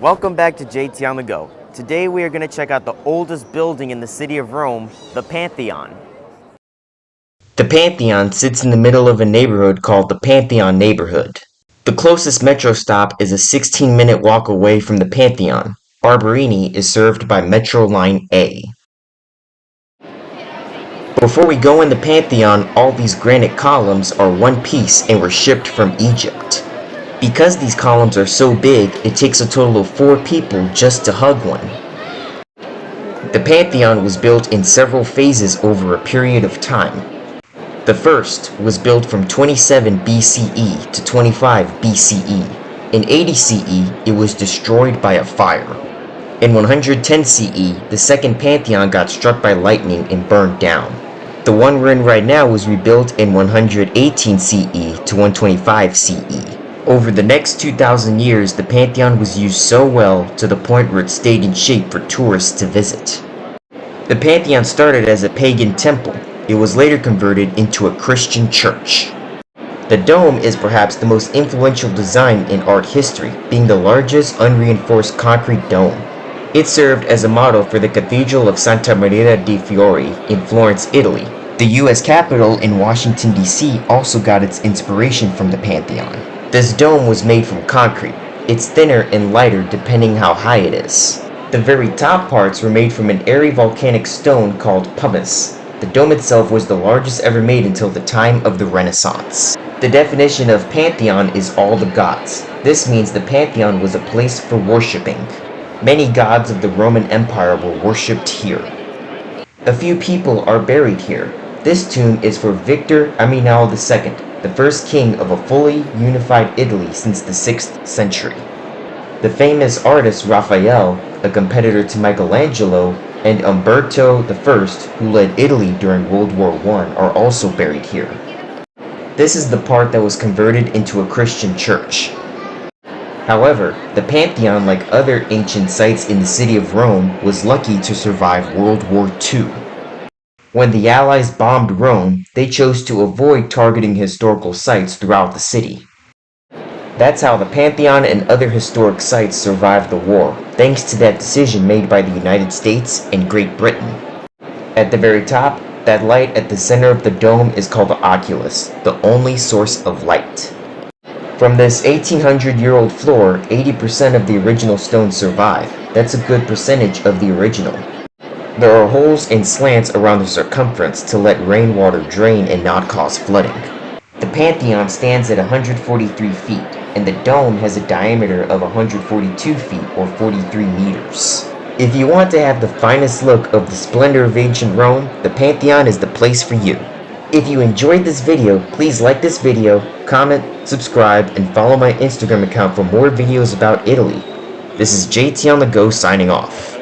Welcome back to JT on the Go. Today we are going to check out the oldest building in the city of Rome, the Pantheon. The Pantheon sits in the middle of a neighborhood called the Pantheon neighborhood. The closest metro stop is a 16-minute walk away from the Pantheon. Barberini is served by Metro Line A. Before we go in the Pantheon, all these granite columns are one piece and were shipped from Egypt. Because these columns are so big, it takes a total of 4 people just to hug one. The Pantheon was built in several phases over a period of time. The first was built from 27 BCE to 25 BCE. In 80 CE, it was destroyed by a fire. In 110 CE, the second Pantheon got struck by lightning and burned down. The one we're in right now was rebuilt in 118 CE to 125 CE. Over the next 2,000 years, the Pantheon was used so well to the point where it stayed in shape for tourists to visit. The Pantheon started as a pagan temple. It was later converted into a Christian church. The dome is perhaps the most influential design in art history, being the largest unreinforced concrete dome. It served as a model for the Cathedral of Santa Maria dei Fiori in Florence, Italy. The US Capitol in Washington, D.C. also got its inspiration from the Pantheon. This dome was made from concrete. It's thinner and lighter depending how high it is. The very top parts were made from an airy volcanic stone called pumice. The dome itself was the largest ever made until the time of the Renaissance. The definition of Pantheon is all the gods. This means the Pantheon was a place for worshipping. Many gods of the Roman Empire were worshipped here. A few people are buried here. This tomb is for Victor Emmanuel II, the first king of a fully unified Italy since the 6th century. The famous artist Raphael, a competitor to Michelangelo, and Umberto I, who led Italy during World War I, are also buried here. This is the part that was converted into a Christian church. However, the Pantheon, like other ancient sites in the city of Rome, was lucky to survive World War II. When the Allies bombed Rome, they chose to avoid targeting historical sites throughout the city. That's how the Pantheon and other historic sites survived the war, thanks to that decision made by the United States and Great Britain. At the very top, that light at the center of the dome is called the oculus, the only source of light. From this 1800-year-old floor, 80% of the original stones survive. That's a good percentage of the original. There are holes and slants around the circumference to let rainwater drain and not cause flooding. The Pantheon stands at 143 feet, and the dome has a diameter of 142 feet or 43 meters. If you want to have the finest look of the splendor of ancient Rome, the Pantheon is the place for you. If you enjoyed this video, please like this video, comment, subscribe, and follow my Instagram account for more videos about Italy. This is JT on the Go signing off.